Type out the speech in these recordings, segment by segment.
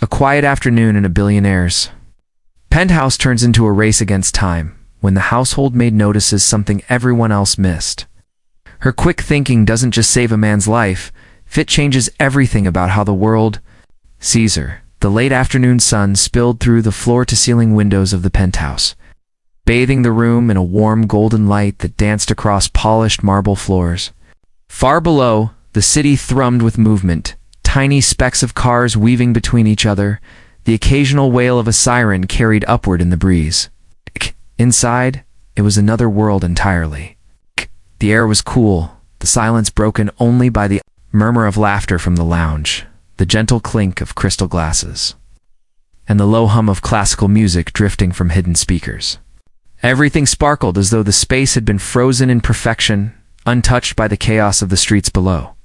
A quiet afternoon in a billionaire's penthouse turns into a race against time when the household maid notices something everyone else missed. Her quick thinking doesn't just save a man's life, it changes everything about how the world sees her. The late afternoon sun spilled through the floor-to-ceiling windows of the penthouse, bathing the room in a warm golden light that danced across polished marble floors. Far below, the city thrummed with movement, tiny specks of cars weaving between each other, the occasional wail of a siren carried upward in the breeze. Inside, it was another world entirely. The air was cool, the silence broken only by the murmur of laughter from the lounge, the gentle clink of crystal glasses, and the low hum of classical music drifting from hidden speakers. Everything sparkled as though the space had been frozen in perfection, untouched by the chaos of the streets below.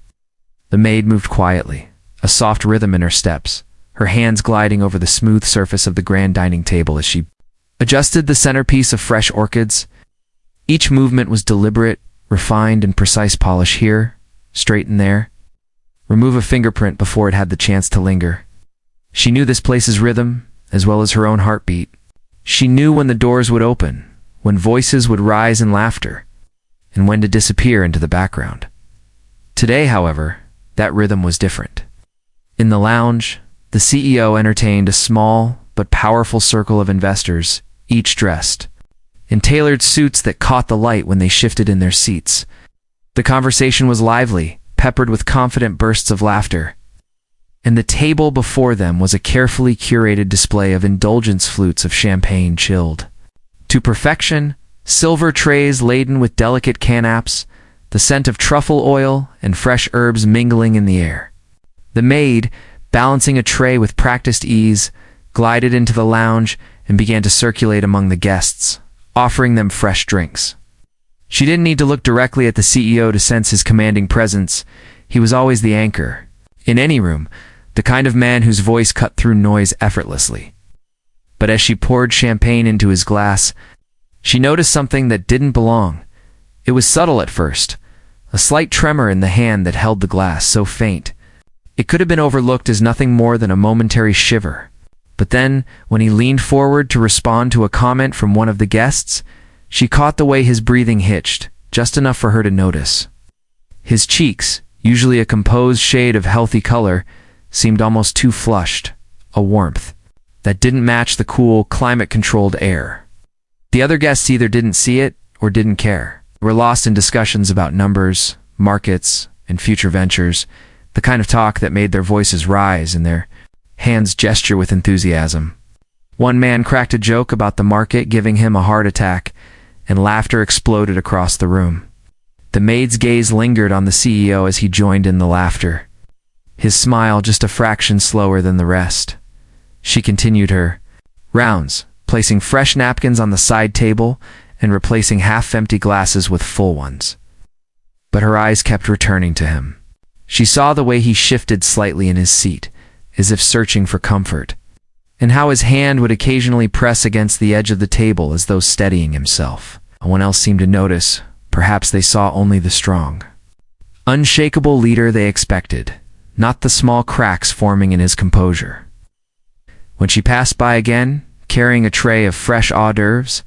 The maid moved quietly, a soft rhythm in her steps, her hands gliding over the smooth surface of the grand dining table as she adjusted the centerpiece of fresh orchids. Each movement was deliberate, refined and precise. Polish here, straighten there. Remove a fingerprint before it had the chance to linger. She knew this place's rhythm, as well as her own heartbeat. She knew when the doors would open, when voices would rise in laughter, and when to disappear into the background. Today, however, that rhythm was different. In the lounge, the CEO entertained a small but powerful circle of investors, each dressed in tailored suits that caught the light when they shifted in their seats. The conversation was lively, peppered with confident bursts of laughter, and the table before them was a carefully curated display of indulgence flutes of champagne chilled to perfection, silver trays laden with delicate canapes, the scent of truffle oil and fresh herbs mingling in the air. The maid, balancing a tray with practiced ease, glided into the lounge and began to circulate among the guests, offering them fresh drinks. She didn't need to look directly at the CEO to sense his commanding presence. He was always the anchor, in any room, the kind of man whose voice cut through noise effortlessly. But as she poured champagne into his glass, she noticed something that didn't belong. It was subtle at first, a slight tremor in the hand that held the glass, so faint it could have been overlooked as nothing more than a momentary shiver. But then, when he leaned forward to respond to a comment from one of the guests, she caught the way his breathing hitched, just enough for her to notice. His cheeks, usually a composed shade of healthy color, seemed almost too flushed, a warmth that didn't match the cool, climate-controlled air. The other guests either didn't see it or didn't care. They were lost in discussions about numbers, markets, and future ventures, the kind of talk that made their voices rise and their hands gesture with enthusiasm. One man cracked a joke about the market giving him a heart attack, and laughter exploded across the room. The maid's gaze lingered on the CEO as he joined in the laughter, his smile just a fraction slower than the rest. She continued her rounds, placing fresh napkins on the side table and replacing half-empty glasses with full ones. But her eyes kept returning to him. She saw the way he shifted slightly in his seat, as if searching for comfort, and how his hand would occasionally press against the edge of the table as though steadying himself. No one else seemed to notice. Perhaps they saw only the strong, unshakable leader they expected, not the small cracks forming in his composure. When she passed by again, carrying a tray of fresh hors d'oeuvres,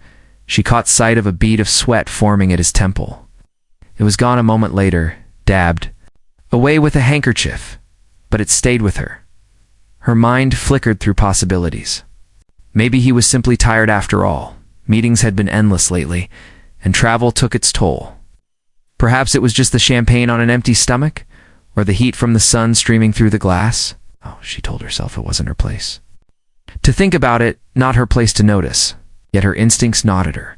she caught sight of a bead of sweat forming at his temple. It was gone a moment later, dabbed away with a handkerchief, but it stayed with her. Her mind flickered through possibilities. Maybe he was simply tired after all. Meetings had been endless lately, and travel took its toll. Perhaps it was just the champagne on an empty stomach, or the heat from the sun streaming through the glass. Oh, she told herself it wasn't her place to think about it, not her place to notice, yet her instincts nodded her.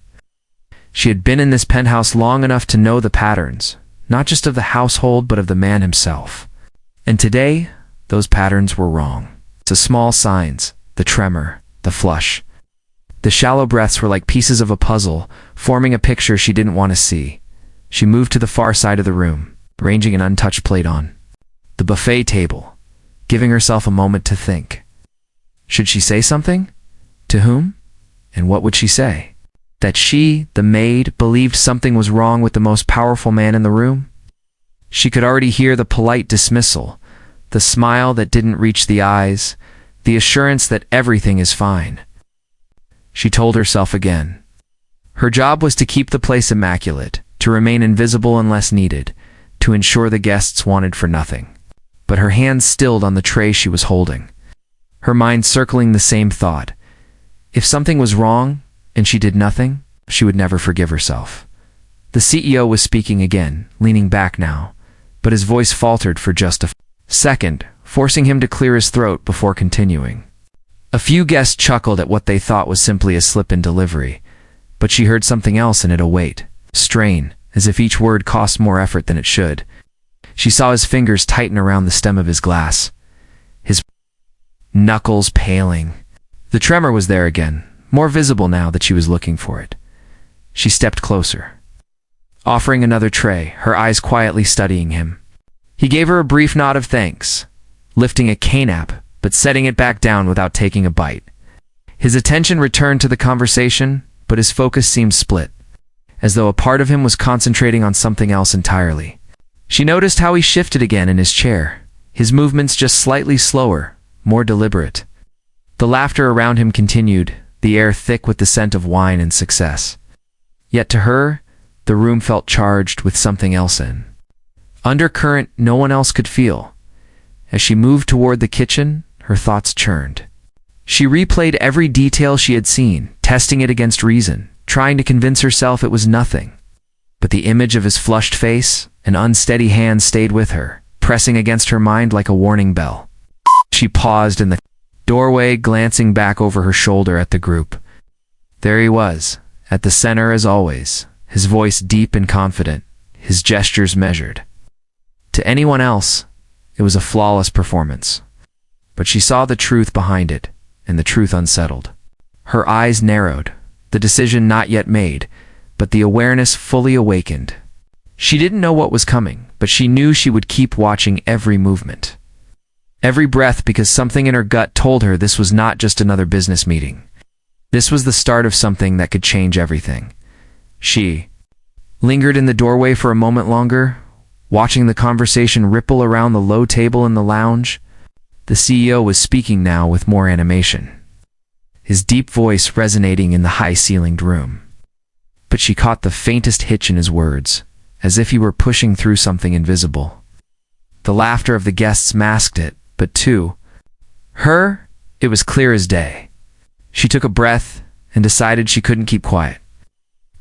She had been in this penthouse long enough to know the patterns, not just of the household but of the man himself. And today, those patterns were wrong. The small signs, the tremor, the flush, the shallow breaths were like pieces of a puzzle, forming a picture she didn't want to see. She moved to the far side of the room, ranging an untouched plate on the buffet table, giving herself a moment to think. Should she say something? To whom? And what would she say? That she, the maid, believed something was wrong with the most powerful man in the room? She could already hear the polite dismissal, the smile that didn't reach the eyes, the assurance that everything is fine. She told herself again. Her job was to keep the place immaculate, to remain invisible unless needed, to ensure the guests wanted for nothing. But her hands stilled on the tray she was holding, her mind circling the same thought. If something was wrong, and she did nothing, she would never forgive herself. The CEO was speaking again, leaning back now, but his voice faltered for just a second, forcing him to clear his throat before continuing. A few guests chuckled at what they thought was simply a slip in delivery, but she heard something else in it: a weight, strain, as if each word cost more effort than it should. She saw his fingers tighten around the stem of his glass, his knuckles paling. The tremor was there again, more visible now that she was looking for it. She stepped closer, offering another tray, her eyes quietly studying him. He gave her a brief nod of thanks, lifting a canap, but setting it back down without taking a bite. His attention returned to the conversation, but his focus seemed split, as though a part of him was concentrating on something else entirely. She noticed how he shifted again in his chair, his movements just slightly slower, more deliberate. The laughter around him continued, the air thick with the scent of wine and success. Yet to her, the room felt charged with something else in undercurrent no one else could feel. As she moved toward the kitchen, her thoughts churned. She replayed every detail she had seen, testing it against reason, trying to convince herself it was nothing. But the image of his flushed face and unsteady hand stayed with her, pressing against her mind like a warning bell. She paused in the doorway, glancing back over her shoulder at the group. There he was, at the center as always, his voice deep and confident, his gestures measured. To anyone else, it was a flawless performance. But she saw the truth behind it, and the truth unsettled. Her eyes narrowed, the decision not yet made, but the awareness fully awakened. She didn't know what was coming, but she knew she would keep watching every movement, every breath, because something in her gut told her this was not just another business meeting. This was the start of something that could change everything. She lingered in the doorway for a moment longer, watching the conversation ripple around the low table in the lounge. The CEO was speaking now with more animation, his deep voice resonating in the high-ceilinged room. But she caught the faintest hitch in his words, as if he were pushing through something invisible. The laughter of the guests masked it, but to her, it was clear as day. She took a breath and decided she couldn't keep quiet.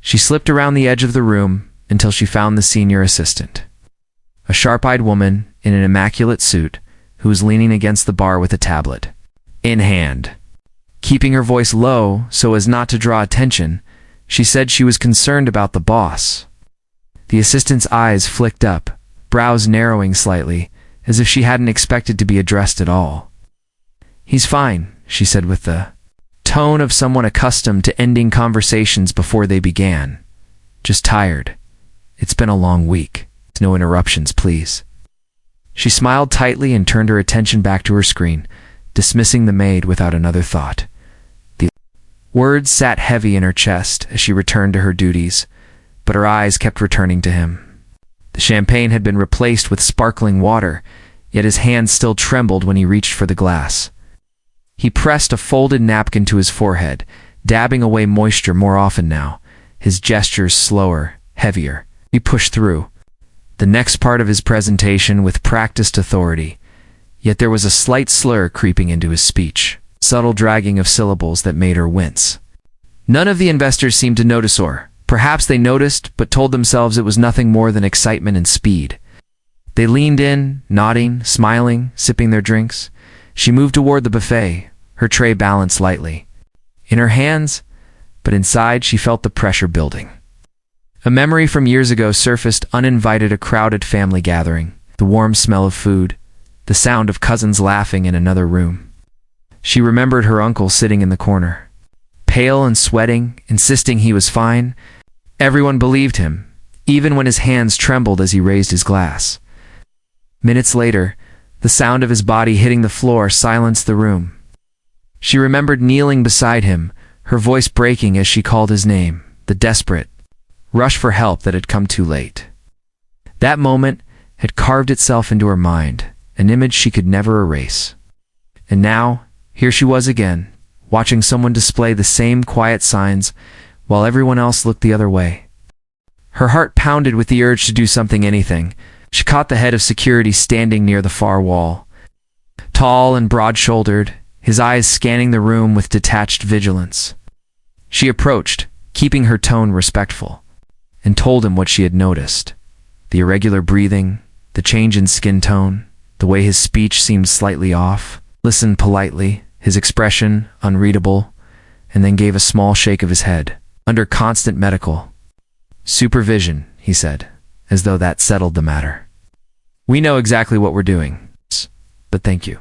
She slipped around the edge of the room until she found the senior assistant, a sharp-eyed woman in an immaculate suit who was leaning against the bar with a tablet in hand. Keeping her voice low so as not to draw attention, she said she was concerned about the boss. The assistant's eyes flicked up, brows narrowing slightly, as if she hadn't expected to be addressed at all. "He's fine," she said with the tone of someone accustomed to ending conversations before they began. "Just tired. It's been a long week. No interruptions, please." She smiled tightly and turned her attention back to her screen, dismissing the maid without another thought. The words sat heavy in her chest as she returned to her duties, but her eyes kept returning to him. The champagne had been replaced with sparkling water, yet his hand still trembled when he reached for the glass. He pressed a folded napkin to his forehead, dabbing away moisture more often now, his gestures slower, heavier. He pushed through the next part of his presentation with practiced authority, yet there was a slight slur creeping into his speech, subtle dragging of syllables that made her wince. None of the investors seemed to notice, or perhaps they noticed but told themselves it was nothing more than excitement and speed. They leaned in, nodding, smiling, sipping their drinks. She moved toward the buffet, her tray balanced lightly in her hands, but inside she felt the pressure building. A memory from years ago surfaced uninvited: a crowded family gathering, the warm smell of food, the sound of cousins laughing in another room. She remembered her uncle sitting in the corner, pale and sweating, insisting he was fine. Everyone believed him, even when his hands trembled as he raised his glass. Minutes later, the sound of his body hitting the floor silenced the room. She remembered kneeling beside him, her voice breaking as she called his name, the desperate rush for help that had come too late. That moment had carved itself into her mind, an image she could never erase. And now, Here she was again, watching someone display the same quiet signs while everyone else looked the other way. Her heart pounded with the urge to do something, anything. She caught the head of security standing near the far wall. Tall and broad-shouldered, his eyes scanning the room with detached vigilance. She approached, keeping her tone respectful, and told him what she had noticed. The irregular breathing, the change in skin tone, the way his speech seemed slightly off. Listened politely, his expression unreadable, and then gave a small shake of his head. Under constant medical supervision, he said, as though that settled the matter. We know exactly what we're doing, but thank you.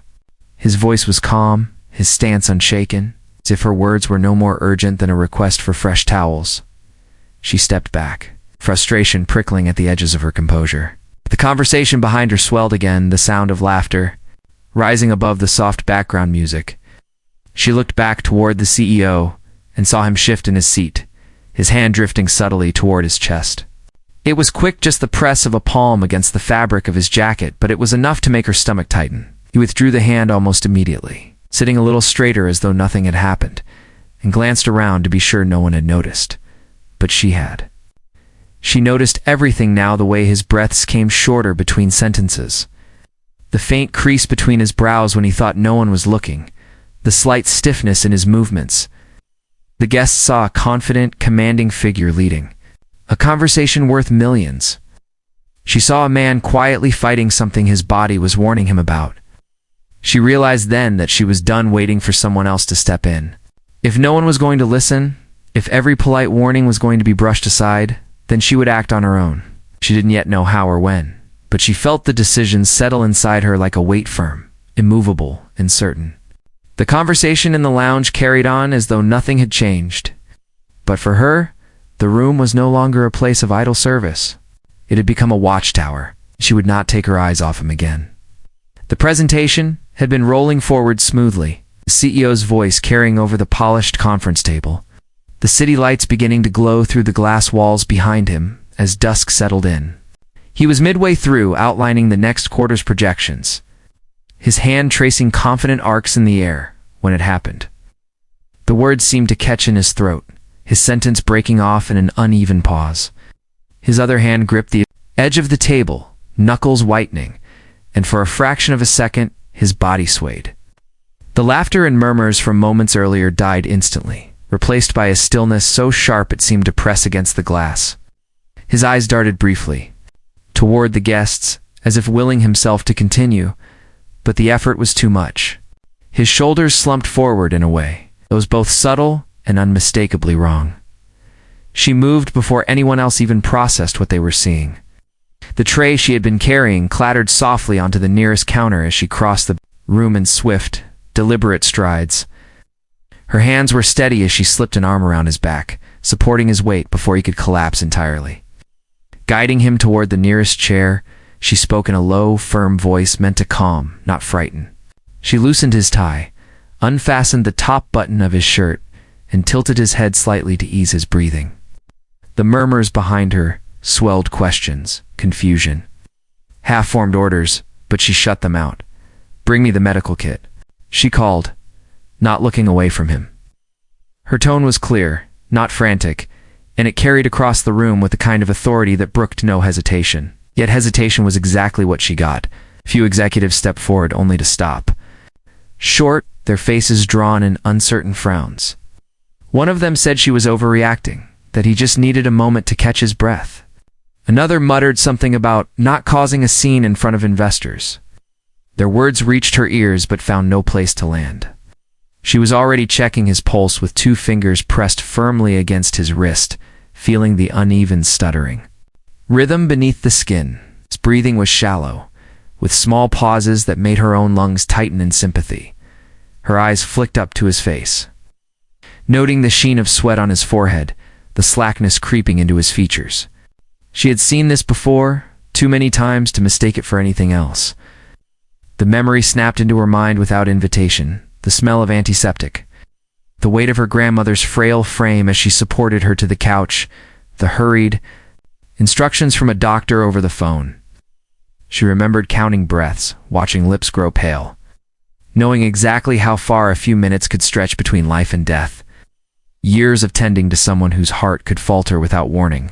His voice was calm, his stance unshaken, as if her words were no more urgent than a request for fresh towels. She stepped back, frustration prickling at the edges of her composure. The conversation behind her swelled again, the sound of laughter rising above the soft background music. She looked back toward the CEO and saw him shift in his seat, his hand drifting subtly toward his chest. It was quick, just the press of a palm against the fabric of his jacket, but it was enough to make her stomach tighten. He withdrew the hand almost immediately, sitting a little straighter as though nothing had happened, and glanced around to be sure no one had noticed. But she had. She noticed everything now, the way his breaths came shorter between sentences, the faint crease between his brows when he thought no one was looking, the slight stiffness in his movements. The guests saw a confident, commanding figure leading a conversation worth millions. She saw a man quietly fighting something his body was warning him about. She realized then that she was done waiting for someone else to step in. If no one was going to listen, if every polite warning was going to be brushed aside, then she would act on her own. She didn't yet know how or when, but she felt the decision settle inside her like a weight, firm, immovable, and certain. The conversation in the lounge carried on as though nothing had changed. But for her, the room was no longer a place of idle service. It had become a watchtower. She would not take her eyes off him again. The presentation had been rolling forward smoothly, the CEO's voice carrying over the polished conference table, the city lights beginning to glow through the glass walls behind him as dusk settled in. He was midway through, outlining the next quarter's projections, his hand tracing confident arcs in the air, when it happened. The words seemed to catch in his throat, his sentence breaking off in an uneven pause. His other hand gripped the edge of the table, knuckles whitening, and for a fraction of a second, his body swayed. The laughter and murmurs from moments earlier died instantly, replaced by a stillness so sharp it seemed to press against the glass. His eyes darted briefly toward the guests, as if willing himself to continue, but the effort was too much. His shoulders slumped forward in a way that was both subtle and unmistakably wrong. She moved before anyone else even processed what they were seeing. The tray she had been carrying clattered softly onto the nearest counter as she crossed the room in swift, deliberate strides. Her hands were steady as she slipped an arm around his back, supporting his weight before he could collapse entirely. Guiding him toward the nearest chair, she spoke in a low, firm voice meant to calm, not frighten. She loosened his tie, unfastened the top button of his shirt, and tilted his head slightly to ease his breathing. The murmurs behind her swelled questions, confusion, half-formed orders, but she shut them out. "Bring me the medical kit," she called, not looking away from him. Her tone was clear, not frantic, and it carried across the room with the kind of authority that brooked no hesitation. Yet hesitation was exactly what she got. Few executives stepped forward only to stop. Short, their faces drawn in uncertain frowns. One of them said she was overreacting, that he just needed a moment to catch his breath. Another muttered something about not causing a scene in front of investors. Their words reached her ears but found no place to land. She was already checking his pulse with 2 fingers pressed firmly against his wrist, feeling the uneven stuttering rhythm beneath the skin. His breathing was shallow, with small pauses that made her own lungs tighten in sympathy. Her eyes flicked up to his face, noting the sheen of sweat on his forehead, the slackness creeping into his features. She had seen this before, too many times to mistake it for anything else. The memory snapped into her mind without invitation, the smell of antiseptic, the weight of her grandmother's frail frame as she supported her to the couch, the hurried instructions from a doctor over the phone. She remembered counting breaths, watching lips grow pale. knowing exactly how far a few minutes could stretch between life and death. Years of tending to someone whose heart could falter without warning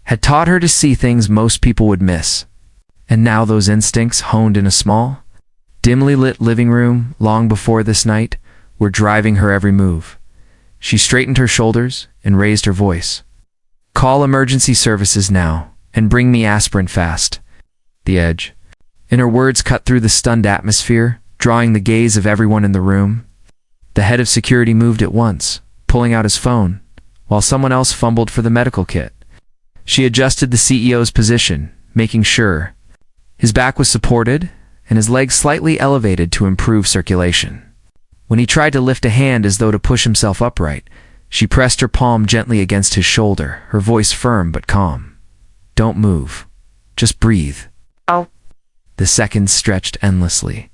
had taught her to see things most people would miss. And now those instincts, honed in a small, dimly lit living room long before this night, were driving her every move. She straightened her shoulders and raised her voice. "Call emergency services now, and bring me aspirin fast." The edge in her words cut through the stunned atmosphere, drawing the gaze of everyone in the room. The head of security moved at once, pulling out his phone, while someone else fumbled for the medical kit. She adjusted the CEO's position, making sure his back was supported and his legs slightly elevated to improve circulation. When he tried to lift a hand as though to push himself upright, she pressed her palm gently against his shoulder, her voice firm but calm. "Don't move. Just breathe." Oh. The seconds stretched endlessly,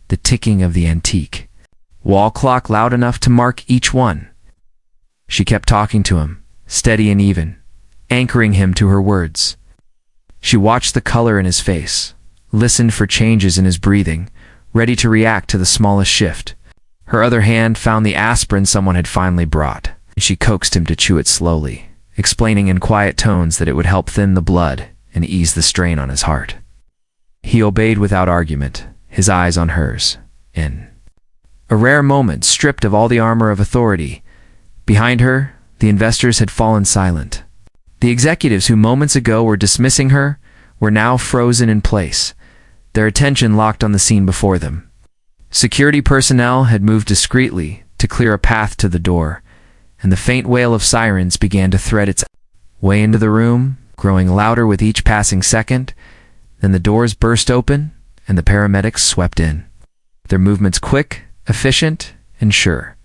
the ticking of the antique wall clock loud enough to mark each one. She kept talking to him, steady and even, anchoring him to her words. She watched the color in his face, listened for changes in his breathing, ready to react to the smallest shift. Her other hand found the aspirin someone had finally brought. She coaxed him to chew it slowly, explaining in quiet tones that it would help thin the blood and ease the strain on his heart. He obeyed without argument, his eyes on hers, in a rare moment stripped of all the armor of authority. Behind her, the investors had fallen silent. The executives who moments ago were dismissing her were now frozen in place, their attention locked on the scene before them. Security personnel had moved discreetly to clear a path to the door, and the faint wail of sirens began to thread its way into the room, growing louder with each passing second. Then the doors burst open, and the paramedics swept in, their movements quick, efficient, and sure.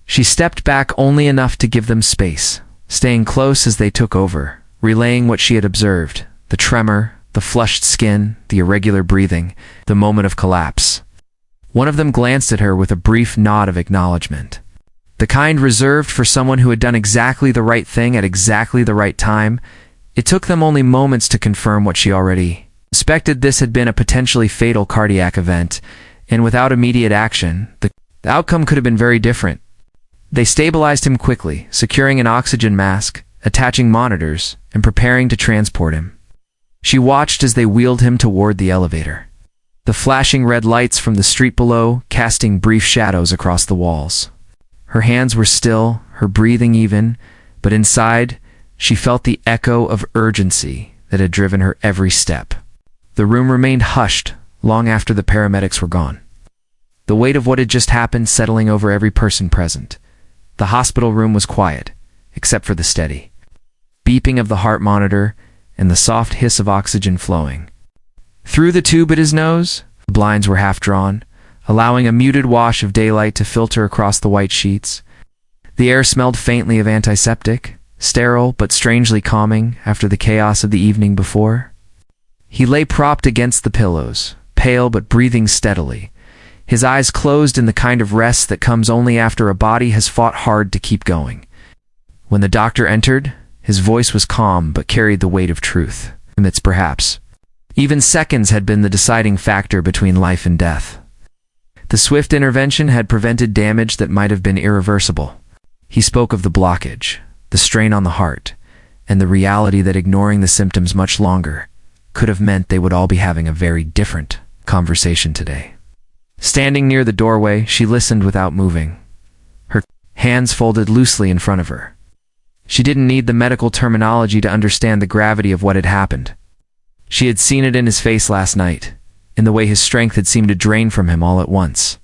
She stepped back only enough to give them space, staying close as they took over, relaying what she had observed: the tremor, the flushed skin, the irregular breathing, the moment of collapse. One of them glanced at her with a brief nod of acknowledgement, the kind reserved for someone who had done exactly the right thing at exactly the right time. It took them only moments to confirm what she already suspected: this had been a potentially fatal cardiac event, and without immediate action, the outcome could have been very different. They stabilized him quickly, securing an oxygen mask, attaching monitors, and preparing to transport him. She watched as they wheeled him toward the elevator, the flashing red lights from the street below casting brief shadows across the walls. Her hands were still, her breathing even, but inside, she felt the echo of urgency that had driven her every step. The room remained hushed long after the paramedics were gone, the weight of what had just happened settling over every person present. The hospital room was quiet, except for the steady beeping of the heart monitor and the soft hiss of oxygen flowing through the tube at his nose. The blinds were half drawn, allowing a muted wash of daylight to filter across the white sheets. The air smelled faintly of antiseptic, sterile but strangely calming after the chaos of the evening before. He lay propped against the pillows, pale but breathing steadily, his eyes closed in the kind of rest that comes only after a body has fought hard to keep going. When the doctor entered, his voice was calm but carried the weight of truth. Minutes, perhaps even seconds, had been the deciding factor between life and death. The swift intervention had prevented damage that might have been irreversible. He spoke of the blockage, the strain on the heart, and the reality that ignoring the symptoms much longer could have meant they would all be having a very different conversation today. Standing near the doorway, she listened without moving, her hands folded loosely in front of her. She didn't need the medical terminology to understand the gravity of what had happened. She had seen it in his face last night, in the way his strength had seemed to drain from him all at once.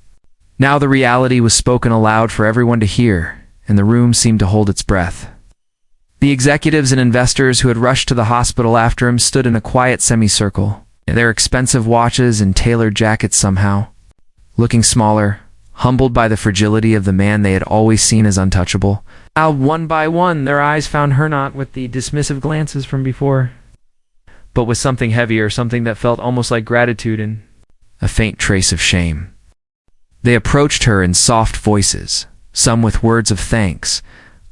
Now the reality was spoken aloud for everyone to hear, and the room seemed to hold its breath. The executives and investors who had rushed to the hospital after him stood in a quiet semicircle, their expensive watches and tailored jackets somehow looking smaller, humbled by the fragility of the man they had always seen as untouchable. One by one, their eyes found her not with the dismissive glances from before, but with something heavier, something that felt almost like gratitude and a faint trace of shame. They approached her in soft voices, some with words of thanks,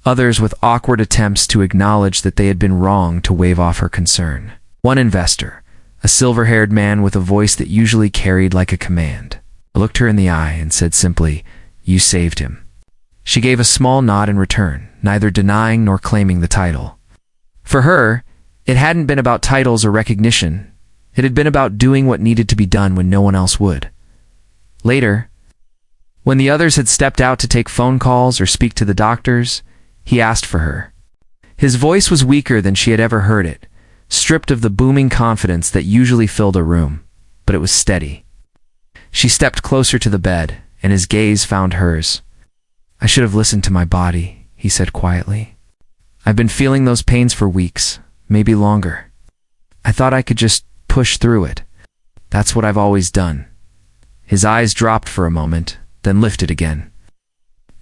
others with awkward attempts to acknowledge that they had been wrong to wave off her concern. One investor, a silver-haired man with a voice that usually carried like a command, I looked her in the eye and said simply, "You saved him." She gave a small nod in return, neither denying nor claiming the title. For her, it hadn't been about titles or recognition. It had been about doing what needed to be done when no one else would. Later, when the others had stepped out to take phone calls or speak to the doctors, he asked for her. His voice was weaker than she had ever heard it, stripped of the booming confidence that usually filled a room, but it was steady. She stepped closer to the bed, and his gaze found hers. "I should have listened to my body," he said quietly. "I've been feeling those pains for weeks, maybe longer. I thought I could just push through it. That's what I've always done." His eyes dropped for a moment, then lifted again.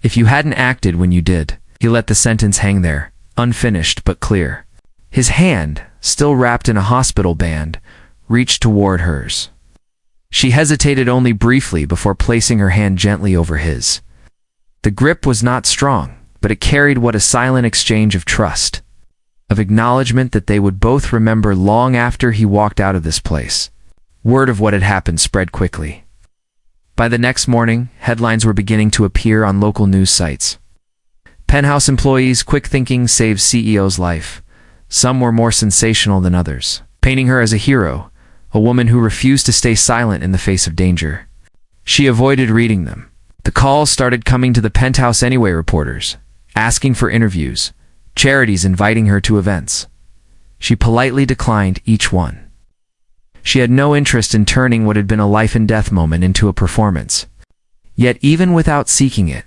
"If you hadn't acted when you did," he let the sentence hang there, unfinished but clear. His hand, still wrapped in a hospital band, reached toward hers. She hesitated only briefly before placing her hand gently over his. The grip was not strong, but it carried what a silent exchange of trust, of acknowledgement that they would both remember long after he walked out of this place. Word of what had happened spread quickly. By the next morning, headlines were beginning to appear on local news sites. Penthouse employees' quick thinking saved CEO's life. Some were more sensational than others, painting her as a hero, a woman who refused to stay silent in the face of danger. She avoided reading them. The calls started coming to the Penthouse Anyway reporters, asking for interviews, charities inviting her to events. She politely declined each one. She had no interest in turning what had been a life-and-death moment into a performance. Yet even without seeking it,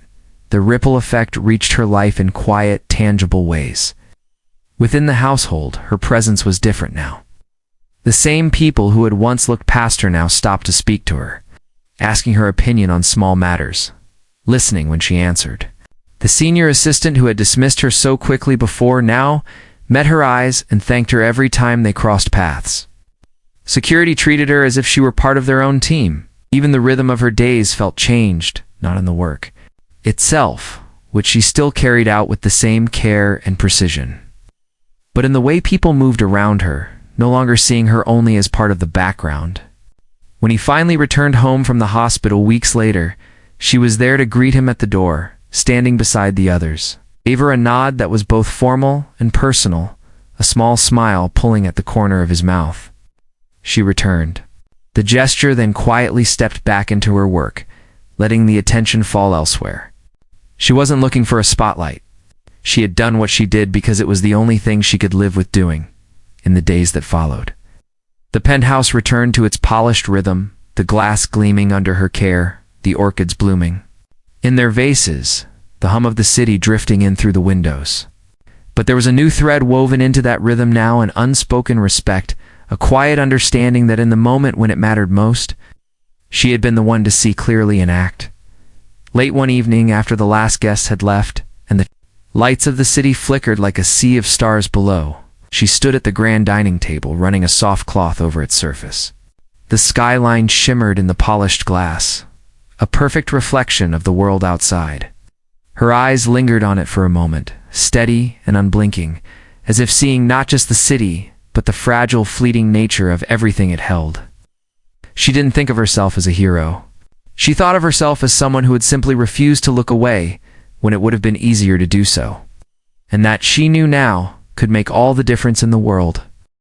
the ripple effect reached her life in quiet, tangible ways. Within the household, her presence was different now. The same people who had once looked past her now stopped to speak to her, asking her opinion on small matters, listening when she answered. The senior assistant who had dismissed her so quickly before now met her eyes and thanked her every time they crossed paths. Security treated her as if she were part of their own team. Even the rhythm of her days felt changed, not in the work itself, which she still carried out with the same care and precision, but in the way people moved around her, no longer seeing her only as part of the background. When he finally returned home from the hospital weeks later, she was there to greet him at the door, standing beside the others. Gave her a nod that was both formal and personal, a small smile pulling at the corner of his mouth. She returned. The gesture then quietly stepped back into her work, letting the attention fall elsewhere. She wasn't looking for a spotlight. She had done what she did because it was the only thing she could live with doing in the days that followed. The penthouse returned to its polished rhythm, the glass gleaming under her care, the orchids blooming in their vases, the hum of the city drifting in through the windows. But there was a new thread woven into that rhythm now, an unspoken respect, a quiet understanding that in the moment when it mattered most, she had been the one to see clearly and act. Late one evening, after the last guest had left, and the lights of the city flickered like a sea of stars below, she stood at the grand dining table, running a soft cloth over its surface. The skyline shimmered in the polished glass, a perfect reflection of the world outside. Her eyes lingered on it for a moment, steady and unblinking, as if seeing not just the city, but the fragile, fleeting nature of everything it held. She didn't think of herself as a hero. She thought of herself as someone who had simply refused to look away when it would have been easier to do so, and that she knew now could make all the difference in the world.